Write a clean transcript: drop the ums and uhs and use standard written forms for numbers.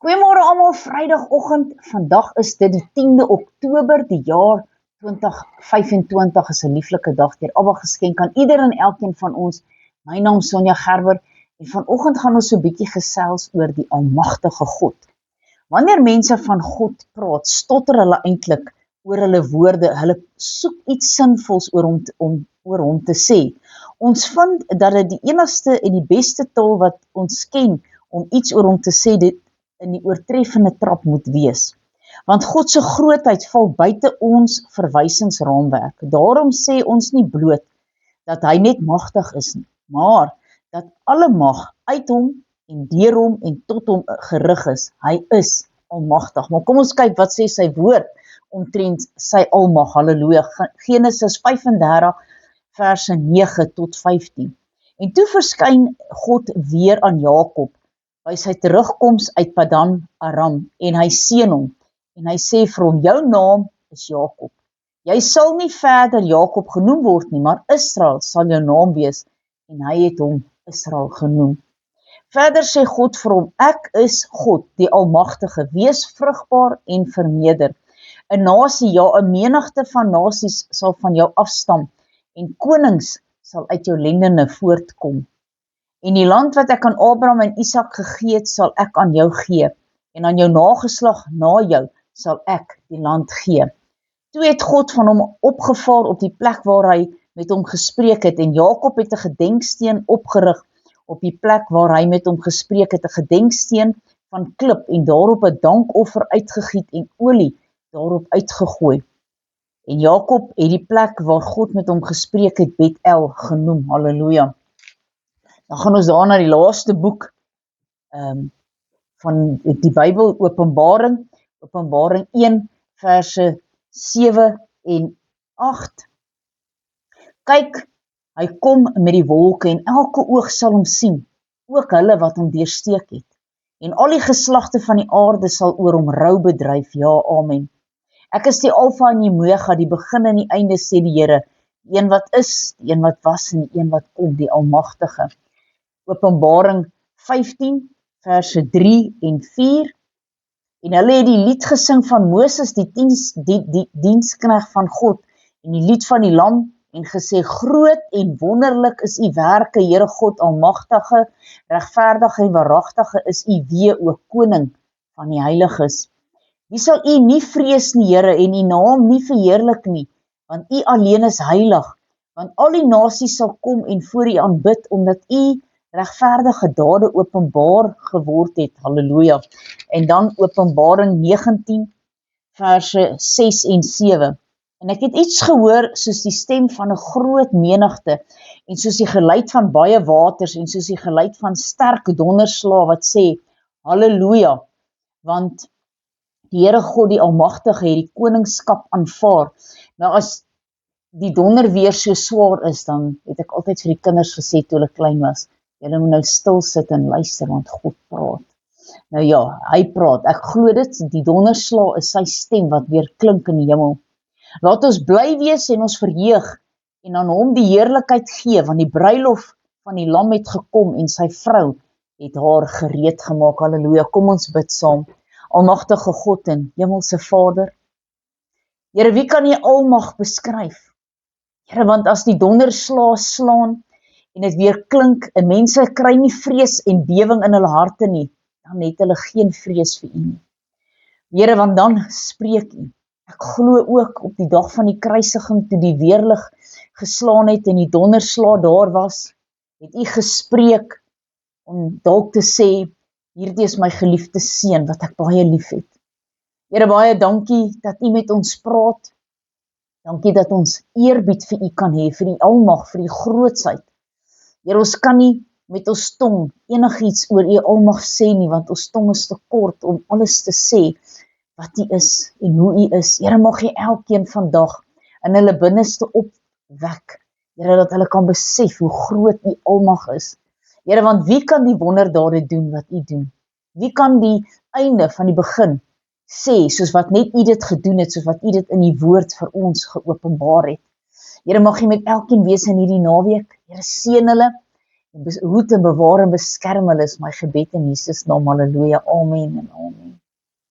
Goeiemôre almal, Vrydagoggend. Vandag is dit die 10de Oktober, die jaar 2025 is 'n lieflike dag deur Abba geskenk aan ieder en elkeen van ons. My naam is Sonja Gerber en vanoggend gaan ons so 'n bietjie gesels oor die almagtige God. Wanneer mense van God praat, stotter hulle eintlik oor hulle woorde. Hulle soek iets sinvols oor hom te sê. Ons vind dat dit die enigste en die beste taal wat ons ken om iets oor hom te sê, dit in die oortreffende trap moet wees. Want God se grootheid val buite ons verwysingsraamwerk. Daarom sê ons nie bloot dat hy net magtig is nie, maar dat alle mag uit hom en deur hom en tot hom gerig is. Hy is almagtig. Maar kom ons kyk wat sê sy woord omtrent sy almag. Halleluja. Genesis 35 verse 9 tot 15. En toe verskyn God weer aan Jakob by sy terugkoms uit Padan Aram, en hy seën hom, en hy sê vir hom, jou naam is Jakob. Jy sal nie verder Jakob genoem word nie, maar Israel sal jou naam wees, en hy het hom Israel genoem. Verder sê God vir hom, ek is God, die Almagtige, wees vrugbaar en vermeerder. 'n nasie, ja, 'n menigte van nasies sal van jou afstam, en konings sal uit jou lendene voortkom. En die land wat ek aan Abraham en Isak gegee het, sal ek aan jou gee, en aan jou nageslag na jou sal ek die land gee. Toe het God van hom opgevaar op die plek waar hy met hom gespreek het, en Jakob het 'n gedenksteen opgerig op die plek waar hy met hom gespreek het, 'n gedenksteen van klip, en daarop 'n dankoffer uitgegiet en olie daarop uitgegooi. En Jakob het die plek waar God met hom gespreek het, Bet-El genoem. Halleluja. Dan gaan ons daar na die laaste boek van die Bybel, Openbaring 1 verse 7 en 8. Kyk, hy kom met die wolke en elke oog sal hom sien, ook hulle wat hom deursteek het. En al die geslagte van die aarde sal oor hom rou bedryf, ja, amen. Ek is die Alfa en die Omega, die begin en die einde, sê die Here, die een wat is, die een wat was en die een wat kom, die Almagtige. Openbaring 15 verse 3 en 4. En hulle het die lied gesing van Moses, die diensknegt van God, en die lied van die Lam, en gesê, groot en wonderlik is u werke, Here God Almagtige, regverdig en waaragtige is u wee, o Koning van die heiliges. Wie sal u nie vrees nie, Here, en u naam nie verheerlik nie, want u alleen is heilig, want al die nasies sal kom en voor u aanbid, omdat u regverdige dade openbaar geword het. Halleluja. En dan Openbaring 19 verse 6 en 7. En ek het iets gehoor soos die stem van 'n groot menigte, en soos die geluid van baie waters, en soos die geluid van sterk donderslae wat sê, Halleluja, want die Here God die Almagtige het die koningskap aanvaar. Nou as die donder weer so swaar is, dan het ek altyd vir die kinders gesê toe hulle klein was, julle moet nou stil sit en luister, want God praat. Nou ja, hy praat. Ek glo dit, die donderslae is sy stem wat weer klink in die hemel. Laat ons bly wees en ons verheug en aan hom die heerlikheid gee, want die bruilof van die Lam het gekom en sy vrou het haar gereed gemaak. Halleluja. Kom ons bid saam. Almagtige God en Hemelse Vader. Here, wie kan die almag beskryf? Here, want as die donderslae slaan en dit weer klink, en mense kry nie vrees en bewing in hulle harte nie, dan het hulle geen vrees vir u nie. Here, want dan spreek u. Ek glo ook op die dag van die kruisiging, toe die weerlig geslaan het en die donderslae daar was, het u gespreek om dalk te sê, hierdie is my geliefde seun wat ek baie lief het. Here, baie dankie dat u met ons praat. Dankie dat ons eerbied vir u kan hê, vir die almag, vir die grootsheid. Here, ons kan nie met ons tong enigiets oor u almag sê nie, want ons tong is te kort om alles te sê wat u is en hoe u is. Here, mag jy elkeen vandag in hulle binneste opwek. Here, dat hulle kan besef hoe groot u almag is. Here, want wie kan die wonderdade doen wat u doen? Wie kan die einde van die begin sê, soos wat net u dit gedoen het, soos wat u dit in die woord vir ons geopenbaar het? Here, mag jy met elkeen wees in hierdie naweek. Here, seën hulle, hoed en bewaar en beskerm hulle, is my gebed in Jesus naam. Halleluja, amen en amen.